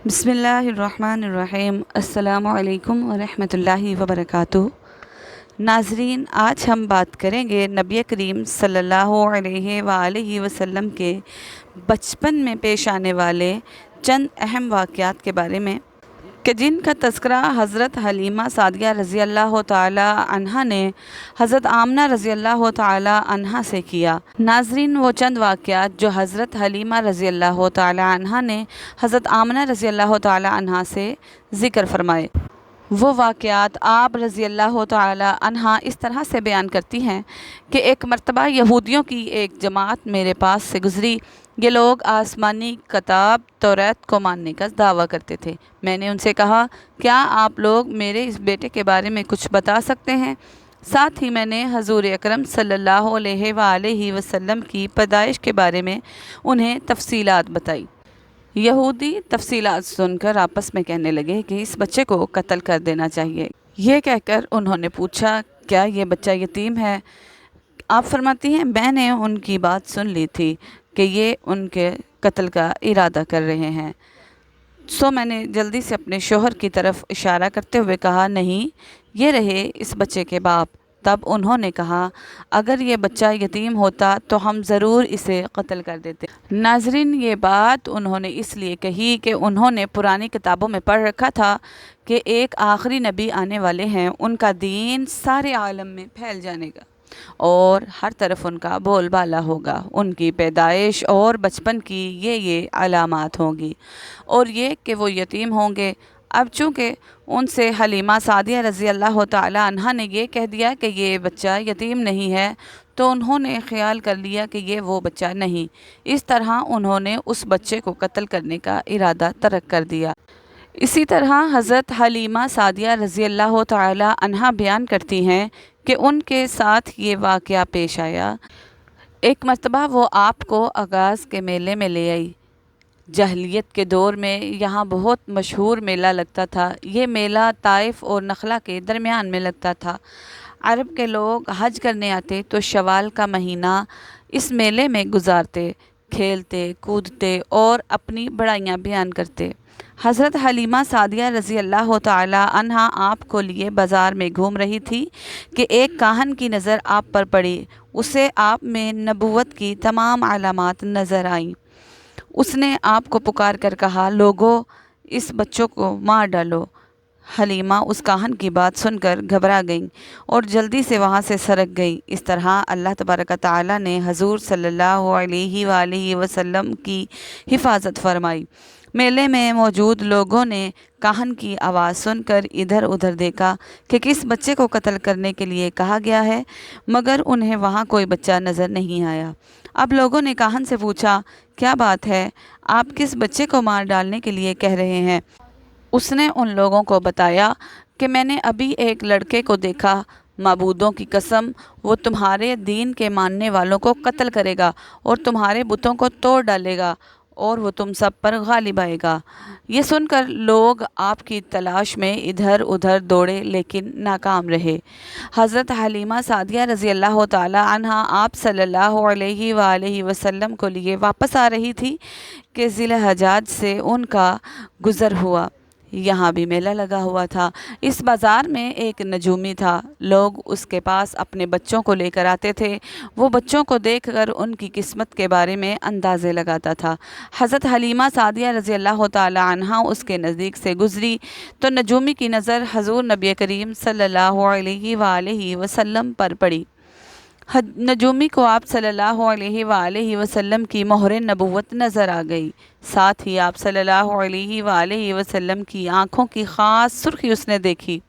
بسم اللہ الرحمن الرحیم۔ السلام علیکم ورحمۃ اللہ وبرکاتہ۔ ناظرین، آج ہم بات کریں گے نبی کریم صلی اللہ علیہ وآلہ وسلم کے بچپن میں پیش آنے والے چند اہم واقعات کے بارے میں کہ جن کا تذکرہ حضرت حلیمہ سعدیہ رضی اللہ تعالی عنہا نے حضرت آمنہ رضی اللہ تعالی عنہا سے کیا۔ ناظرین، وہ چند واقعات جو حضرت حلیمہ رضی اللہ تعالی عنہا نے حضرت آمنہ رضی اللہ تعالی عنہا سے ذکر فرمائے، وہ واقعات آپ رضی اللہ تعالی عنہا اس طرح سے بیان کرتی ہیں کہ ایک مرتبہ یہودیوں کی ایک جماعت میرے پاس سے گزری۔ یہ لوگ آسمانی کتاب توریت کو ماننے کا دعویٰ کرتے تھے۔ میں نے ان سے کہا، کیا آپ لوگ میرے اس بیٹے کے بارے میں کچھ بتا سکتے ہیں؟ ساتھ ہی میں نے حضور اکرم صلی اللہ علیہ وآلہ وسلم کی پیدائش کے بارے میں انہیں تفصیلات بتائی۔ یہودی تفصیلات سن کر آپس میں کہنے لگے کہ اس بچے کو قتل کر دینا چاہیے۔ یہ کہہ کر انہوں نے پوچھا، کیا یہ بچہ یتیم ہے؟ آپ فرماتی ہیں، میں نے ان کی بات سن لی تھی کہ یہ ان کے قتل کا ارادہ کر رہے ہیں، سو میں نے جلدی سے اپنے شوہر کی طرف اشارہ کرتے ہوئے کہا، نہیں، یہ رہے اس بچے کے باپ۔ تب انہوں نے کہا، اگر یہ بچہ یتیم ہوتا تو ہم ضرور اسے قتل کر دیتے۔ ناظرین، یہ بات انہوں نے اس لیے کہی کہ انہوں نے پرانی کتابوں میں پڑھ رکھا تھا کہ ایک آخری نبی آنے والے ہیں، ان کا دین سارے عالم میں پھیل جانے گا اور ہر طرف ان کا بول بالا ہوگا۔ ان کی پیدائش اور بچپن کی یہ علامات ہوں گی اور یہ کہ وہ یتیم ہوں گے۔ اب چونکہ ان سے حلیمہ سعدیہ رضی اللہ تعالی عنہا نے یہ کہہ دیا کہ یہ بچہ یتیم نہیں ہے، تو انہوں نے خیال کر لیا کہ یہ وہ بچہ نہیں۔ اس طرح انہوں نے اس بچے کو قتل کرنے کا ارادہ ترک کر دیا۔ اسی طرح حضرت حلیمہ سعدیہ رضی اللہ تعالی عنہا بیان کرتی ہیں کہ ان کے ساتھ یہ واقعہ پیش آیا۔ ایک مرتبہ وہ آپ کو آغاز کے میلے میں لے آئی۔ جاہلیت کے دور میں یہاں بہت مشہور میلہ لگتا تھا۔ یہ میلہ طائف اور نخلا کے درمیان میں لگتا تھا۔ عرب کے لوگ حج کرنے آتے تو شوال کا مہینہ اس میلے میں گزارتے، کھیلتے، کودتے اور اپنی بڑائیاں بیان کرتے۔ حضرت حلیمہ سعدیہ رضی اللہ تعالی عنہا آپ کو لیے بازار میں گھوم رہی تھی کہ ایک کاہن کی نظر آپ پر پڑی۔ اسے آپ میں نبوت کی تمام علامات نظر آئیں۔ اس نے آپ کو پکار کر کہا، لوگو، اس بچوں کو مار ڈالو۔ حلیمہ اس کاہن کی بات سن کر گھبرا گئیں اور جلدی سے وہاں سے سرک گئیں۔ اس طرح اللہ تبارک تعالیٰ نے حضور صلی اللہ علیہ وآلہ وسلم کی حفاظت فرمائی۔ میلے میں موجود لوگوں نے کاہن کی آواز سن کر ادھر ادھر دیکھا کہ کس بچے کو قتل کرنے کے لیے کہا گیا ہے، مگر انہیں وہاں کوئی بچہ نظر نہیں آیا۔ اب لوگوں نے کاہن سے پوچھا، کیا بات ہے، آپ کس بچے کو مار ڈالنے کے لیے کہہ رہے ہیں؟ اس نے ان لوگوں کو بتایا کہ میں نے ابھی ایک لڑکے کو دیکھا، معبودوں کی قسم، وہ تمہارے دین کے ماننے والوں کو قتل کرے گا اور تمہارے بتوں کو توڑ ڈالے گا اور وہ تم سب پر غالب آئے گا۔ یہ سن کر لوگ آپ کی تلاش میں ادھر ادھر دوڑے لیکن ناکام رہے۔ حضرت حلیمہ سعدیہ رضی اللہ تعالی عنہا آپ صلی اللہ علیہ وآلہ وسلم کو لیے واپس آ رہی تھی کہ ذی الحجاج سے ان کا گزر ہوا۔ یہاں بھی میلہ لگا ہوا تھا۔ اس بازار میں ایک نجومی تھا۔ لوگ اس کے پاس اپنے بچوں کو لے کر آتے تھے۔ وہ بچوں کو دیکھ کر ان کی قسمت کے بارے میں اندازے لگاتا تھا۔ حضرت حلیمہ سعدیہ رضی اللہ تعالی عنہا اس کے نزدیک سے گزری تو نجومی کی نظر حضور نبی کریم صلی اللہ علیہ وآلہ وسلم پر پڑی۔ نجومی کو آپ صلی اللہ علیہ وآلہ وسلم کی مہر نبوت نظر آ گئی۔ ساتھ ہی آپ صلی اللہ علیہ وآلہ وسلم کی آنکھوں کی خاص سرخی اس نے دیکھی۔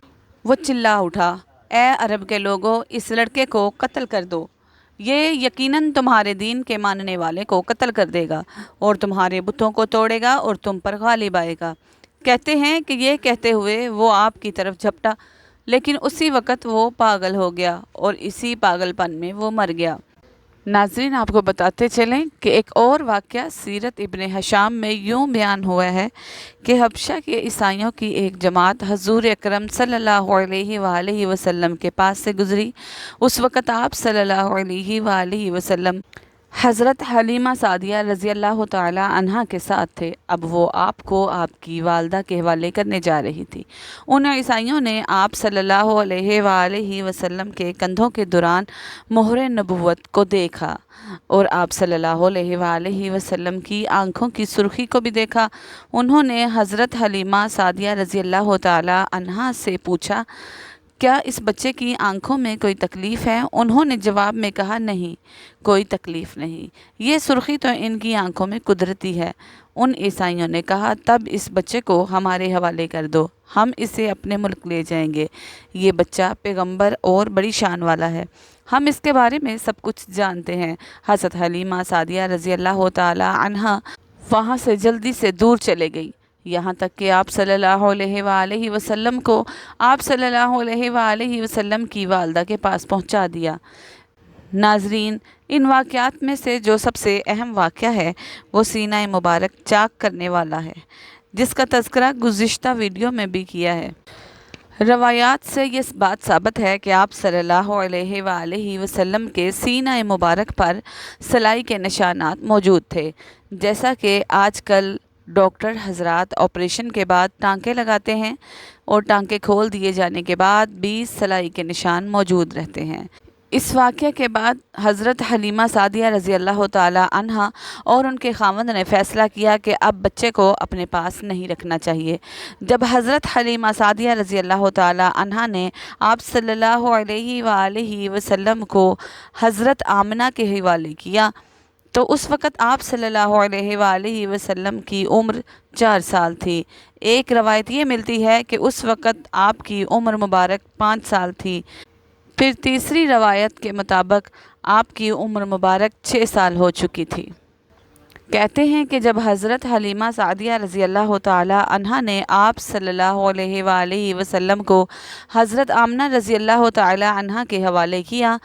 وہ چلا اٹھا، اے عرب کے لوگو، اس لڑکے کو قتل کر دو۔ یہ یقیناً تمہارے دین کے ماننے والے کو قتل کر دے گا اور تمہارے بتوں کو توڑے گا اور تم پر غالب آئے گا۔ کہتے ہیں کہ یہ کہتے ہوئے وہ آپ کی طرف جھپٹا، لیکن اسی وقت وہ پاگل ہو گیا اور اسی پاگل پن میں وہ مر گیا۔ ناظرین، آپ کو بتاتے چلیں کہ ایک اور واقعہ سیرت ابن ہشام میں یوں بیان ہوا ہے کہ حبشہ کے عیسائیوں کی ایک جماعت حضور اکرم صلی اللہ علیہ وآلہ وسلم کے پاس سے گزری۔ اس وقت آپ صلی اللہ علیہ وآلہ وسلم حضرت حلیمہ سعدیہ رضی اللہ تعالی عنہا کے ساتھ تھے۔ اب وہ آپ کو آپ کی والدہ کے حوالے کرنے جا رہی تھی۔ ان عیسائیوں نے آپ صلی اللہ علیہ وآلہ وسلم کے کندھوں کے دوران مہر نبوت کو دیکھا اور آپ صلی اللہ علیہ وآلہ وسلم کی آنکھوں کی سرخی کو بھی دیکھا۔ انہوں نے حضرت حلیمہ سعدیہ رضی اللہ تعالی عنہا سے پوچھا، کیا اس بچے کی آنکھوں میں کوئی تکلیف ہے؟ انہوں نے جواب میں کہا، نہیں، کوئی تکلیف نہیں، یہ سرخی تو ان کی آنکھوں میں قدرتی ہے۔ ان عیسائیوں نے کہا، تب اس بچے کو ہمارے حوالے کر دو، ہم اسے اپنے ملک لے جائیں گے۔ یہ بچہ پیغمبر اور بڑی شان والا ہے، ہم اس کے بارے میں سب کچھ جانتے ہیں۔ حضرت حلیمہ سعدیہ رضی اللہ تعالی عنہا وہاں سے جلدی سے دور چلے گئی، یہاں تک کہ آپ صلی اللہ علیہ وآلہ وسلم کو آپ صلی اللہ علیہ وآلہ وسلم کی والدہ کے پاس پہنچا دیا۔ ناظرین، ان واقعات میں سے جو سب سے اہم واقعہ ہے وہ سینہ مبارک چاک کرنے والا ہے، جس کا تذکرہ گزشتہ ویڈیو میں بھی کیا ہے۔ روایات سے یہ بات ثابت ہے کہ آپ صلی اللہ علیہ وآلہ وسلم کے سینہ مبارک پر سلائی کے نشانات موجود تھے، جیسا کہ آج کل ڈاکٹر حضرات آپریشن کے بعد ٹانکے لگاتے ہیں اور ٹانکے کھول دیے جانے کے بعد بھی سلائی کے نشان موجود رہتے ہیں۔ اس واقعے کے بعد حضرت حلیمہ سعدیہ رضی اللہ تعالی عنہا اور ان کے خاوند نے فیصلہ کیا کہ اب بچے کو اپنے پاس نہیں رکھنا چاہیے۔ جب حضرت حلیمہ سعدیہ رضی اللہ تعالی عنہا نے آپ صلی اللہ علیہ وآلہ وسلم کو حضرت آمنہ کے حوالے کیا تو اس وقت آپ صلی اللہ علیہ وآلہ وسلم کی عمر 4 سال تھی۔ ایک روایت یہ ملتی ہے کہ اس وقت آپ کی عمر مبارک 5 سال تھی۔ پھر تیسری روایت کے مطابق آپ کی عمر مبارک 6 سال ہو چکی تھی۔ کہتے ہیں کہ جب حضرت حلیمہ سعدیہ رضی اللہ تعالی عنہا نے آپ صلی اللہ علیہ وآلہ وسلم کو حضرت آمنہ رضی اللہ تعالی عنہا کے حوالے کیا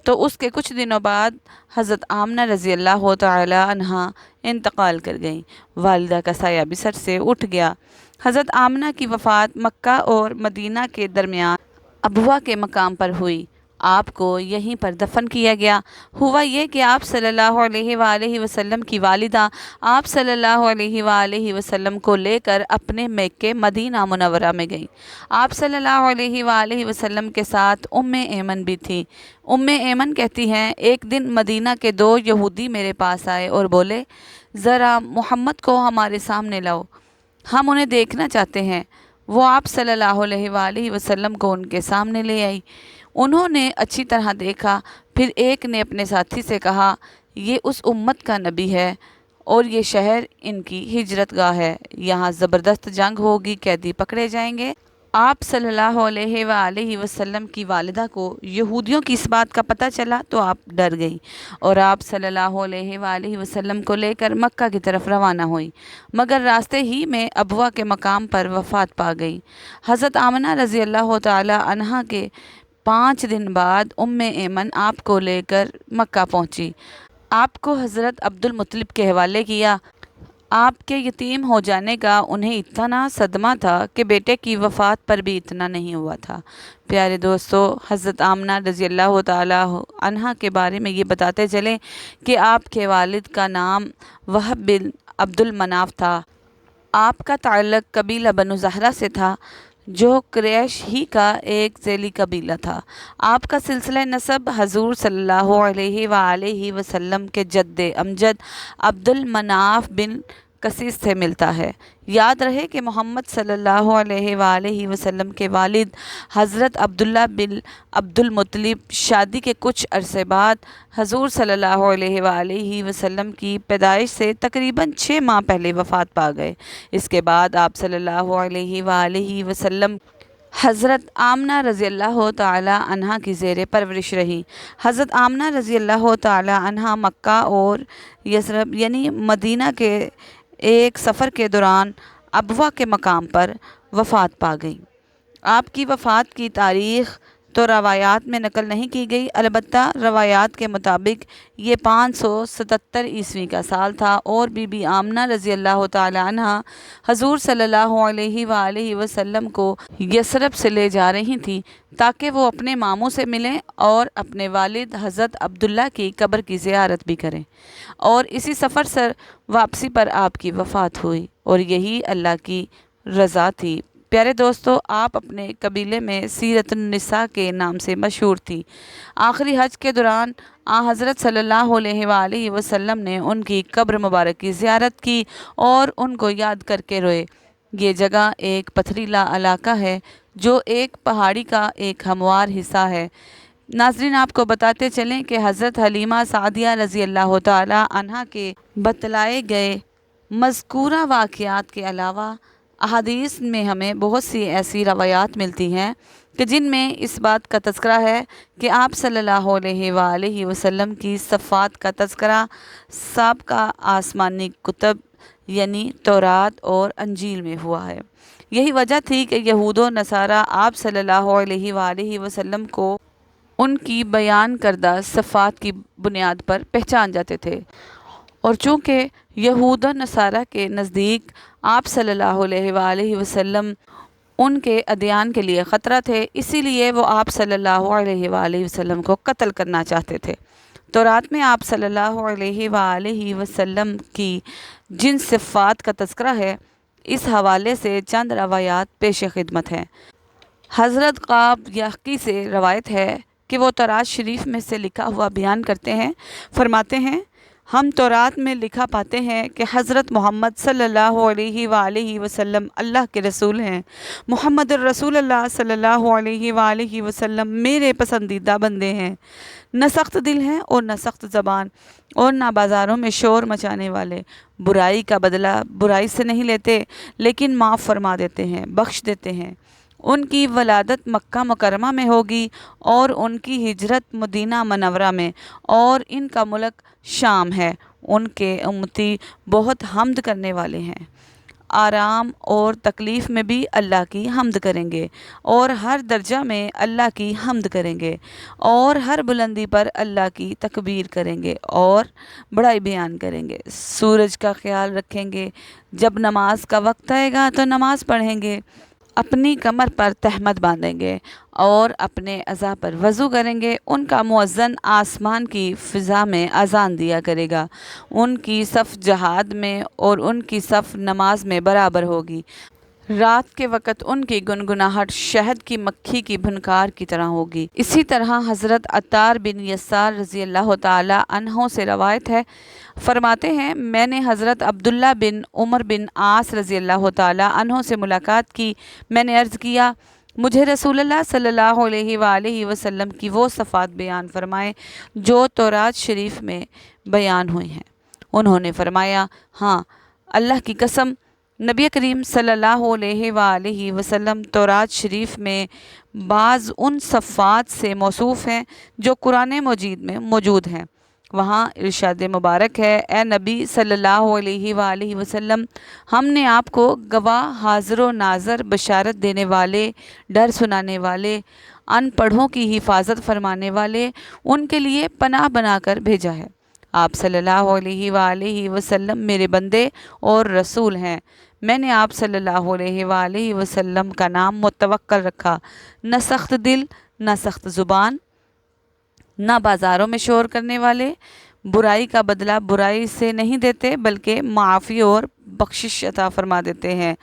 تو اس کے کچھ دنوں بعد حضرت آمنہ رضی اللہ تعالی عنہا انتقال کر گئیں۔ والدہ کا سایہ بھی سر سے اٹھ گیا۔ حضرت آمنہ کی وفات مکہ اور مدینہ کے درمیان ابوا کے مقام پر ہوئی۔ آپ کو یہیں پر دفن کیا گیا۔ ہوا یہ کہ آپ صلی اللہ علیہ وآلہ وسلم کی والدہ آپ صلی اللہ علیہ وآلہ وسلم کو لے کر اپنے مکے مدینہ منورہ میں گئیں۔ آپ صلی اللہ علیہ وآلہ وسلم کے ساتھ ایمن بھی تھی۔ ایمن کہتی ہیں، ایک دن مدینہ کے 2 یہودی میرے پاس آئے اور بولے، ذرا محمد کو ہمارے سامنے لاؤ، ہم انہیں دیکھنا چاہتے ہیں۔ وہ آپ صلی اللہ علیہ وآلہ وسلم کو ان کے سامنے لے آئی۔ انہوں نے اچھی طرح دیکھا، پھر ایک نے اپنے ساتھی سے کہا، یہ اس امت کا نبی ہے اور یہ شہر ان کی ہجرت گاہ ہے، یہاں زبردست جنگ ہوگی، قیدی پکڑے جائیں گے۔ آپ صلی اللہ علیہ وآلہ وسلم کی والدہ کو یہودیوں کی اس بات کا پتہ چلا تو آپ ڈر گئی اور آپ صلی اللہ علیہ وآلہ وسلم کو لے کر مکہ کی طرف روانہ ہوئی، مگر راستے ہی میں ابوا کے مقام پر وفات پا گئی۔ حضرت آمنہ رضی اللہ تعالی عنہا کے 5 دن بعد ایمن آپ کو لے کر مکہ پہنچی۔ آپ کو حضرت عبد المطلب کے حوالے کیا۔ آپ کے یتیم ہو جانے کا انہیں اتنا صدمہ تھا کہ بیٹے کی وفات پر بھی اتنا نہیں ہوا تھا۔ پیارے دوستو، حضرت آمنہ رضی اللہ تعالی عنہا کے بارے میں یہ بتاتے چلیں کہ آپ کے والد کا نام وہب بن عبد المناف تھا۔ آپ کا تعلق قبیلہ بنو زہرہ سے تھا، جو قریش ہی کا ایک ذیلی قبیلہ تھا۔ آپ کا سلسلہ نسب حضور صلی اللہ علیہ وآلہ وسلم کے جد امجد عبد المناف بن قیس سے ملتا ہے۔ یاد رہے کہ محمد صلی اللہ علیہ وآلہ وسلم کے والد حضرت عبداللہ بن عبد المطلب شادی کے کچھ عرصے بعد حضور صلی اللہ علیہ وآلہ وسلم کی پیدائش سے تقریباً 6 ماہ پہلے وفات پا گئے۔ اس کے بعد آپ صلی اللہ علیہ وآلہ وسلم حضرت آمنہ رضی اللہ تعالی عنہا کی زیر پرورش رہی۔ حضرت آمنہ رضی اللہ تعالی عنہا مکہ اور یثرب یعنی مدینہ کے ایک سفر کے دوران ابوا کے مقام پر وفات پا گئیں۔ آپ کی وفات کی تاریخ تو روایات میں نقل نہیں کی گئی، البتہ روایات کے مطابق یہ 577 عیسوی کا سال تھا اور بی بی آمنہ رضی اللہ تعالی عنہ حضور صلی اللہ علیہ وآلہ وسلم کو یثرب سے لے جا رہی تھیں تاکہ وہ اپنے ماموں سے ملیں اور اپنے والد حضرت عبداللہ کی قبر کی زیارت بھی کریں، اور اسی سفر سے واپسی پر آپ کی وفات ہوئی، اور یہی اللہ کی رضا تھی۔ پیارے دوستو، آپ اپنے قبیلے میں سیرت النساء کے نام سے مشہور تھی۔ آخری حج کے دوران حضرت صلی اللہ علیہ وآلہ وسلم نے ان کی قبر مبارک کی زیارت کی اور ان کو یاد کر کے روئے۔ یہ جگہ ایک پتھریلا علاقہ ہے جو ایک پہاڑی کا ایک ہموار حصہ ہے۔ ناظرین، آپ کو بتاتے چلیں کہ حضرت حلیمہ سعدیہ رضی اللہ تعالی عنہ کے بتلائے گئے مذکورہ واقعات کے علاوہ احادیث میں ہمیں بہت سی ایسی روایات ملتی ہیں کہ جن میں اس بات کا تذکرہ ہے کہ آپ صلی اللہ علیہ وآلہ وسلم کی صفات کا تذکرہ سابقہ آسمانی کتب یعنی تورات اور انجیل میں ہوا ہے۔ یہی وجہ تھی کہ یہود و نصارہ آپ صلی اللہ علیہ وآلہ وسلم کو ان کی بیان کردہ صفات کی بنیاد پر پہچان جاتے تھے، اور چونکہ یہود و نصارہ کے نزدیک آپ صلی اللہ علیہ وآلہ وسلم ان کے ادیان کے لیے خطرہ تھے، اسی لیے وہ آپ صلی اللہ علیہ وآلہ وسلم کو قتل کرنا چاہتے تھے۔ تورات میں آپ صلی اللہ علیہ وآلہ وسلم کی جن صفات کا تذکرہ ہے، اس حوالے سے چند روایات پیش خدمت ہیں۔ حضرت قعب یحقی سے روایت ہے کہ وہ تورات شریف میں سے لکھا ہوا بیان کرتے ہیں، فرماتے ہیں، ہم تورات میں لکھا پاتے ہیں کہ حضرت محمد صلی اللہ علیہ وآلہ وسلم اللہ کے رسول ہیں۔ محمد الرسول اللہ صلی اللہ علیہ وآلہ وسلم میرے پسندیدہ بندے ہیں، نہ سخت دل ہیں اور نہ سخت زبان، اور نہ بازاروں میں شور مچانے والے، برائی کا بدلہ برائی سے نہیں لیتے لیکن معاف فرما دیتے ہیں، بخش دیتے ہیں۔ ان کی ولادت مکہ مکرمہ میں ہوگی اور ان کی ہجرت مدینہ منورہ میں، اور ان کا ملک شام ہے۔ ان کے امتی بہت حمد کرنے والے ہیں، آرام اور تکلیف میں بھی اللہ کی حمد کریں گے، اور ہر درجہ میں اللہ کی حمد کریں گے، اور ہر بلندی پر اللہ کی تکبیر کریں گے اور بڑائی بیان کریں گے، سورج کا خیال رکھیں گے، جب نماز کا وقت آئے گا تو نماز پڑھیں گے، اپنی کمر پر تہمت باندھیں گے اور اپنے اعضاء پر وضو کریں گے۔ ان کا مؤذن آسمان کی فضا میں اذان دیا کرے گا، ان کی صف جہاد میں اور ان کی صف نماز میں برابر ہوگی۔ رات کے وقت ان کی گنگناہٹ شہد کی مکھی کی بھنکار کی طرح ہوگی۔ اسی طرح حضرت عطار بن یسار رضی اللہ تعالی عنہ سے روایت ہے، فرماتے ہیں، میں نے حضرت عبداللہ بن عمر بن عاص رضی اللہ تعالی عنہ سے ملاقات کی۔ میں نے عرض کیا، مجھے رسول اللہ صلی اللہ علیہ وآلہ وسلم کی وہ صفات بیان فرمائیں جو تورات شریف میں بیان ہوئی ہیں۔ انہوں نے فرمایا، ہاں، اللہ کی قسم، نبی کریم صلی اللہ علیہ وآلہ وسلم تورات شریف میں بعض ان صفات سے موصوف ہیں جو قرآن مجید میں موجود ہیں۔ وہاں ارشاد مبارک ہے، اے نبی صلی اللہ علیہ وآلہ وسلم، ہم نے آپ کو گواہ، حاضر و ناظر، بشارت دینے والے، ڈر سنانے والے، ان پڑھوں کی حفاظت فرمانے والے، ان کے لیے پناہ بنا کر بھیجا ہے۔ آپ صلی اللہ علیہ وآلہ وسلم میرے بندے اور رسول ہیں۔ میں نے آپ صلی اللہ علیہ وآلہ وسلم کا نام متوکل رکھا، نہ سخت دل، نہ سخت زبان، نہ بازاروں میں شور کرنے والے، برائی کا بدلہ برائی سے نہیں دیتے بلکہ معافی اور بخشش عطا فرما دیتے ہیں،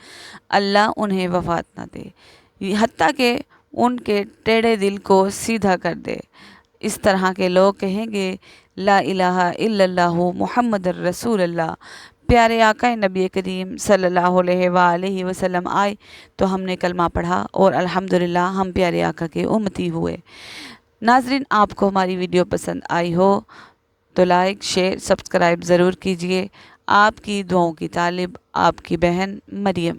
اللہ انہیں وفات نہ دے حتیٰ کہ ان کے ٹیڑھے دل کو سیدھا کر دے۔ اس طرح کے لوگ کہیں گے، لا الہ الا اللہ محمد الرسول اللہ۔ پیارے آقا نبی کریم صلی اللہ علیہ وآلہ وسلم آئے تو ہم نے کلمہ پڑھا اور الحمدللہ ہم پیارے آقا کے امتی ہوئے۔ ناظرین، آپ کو ہماری ویڈیو پسند آئی ہو تو لائک، شیئر، سبسکرائب ضرور کیجئے۔ آپ کی دعاؤں کی طالب، آپ کی بہن مریم۔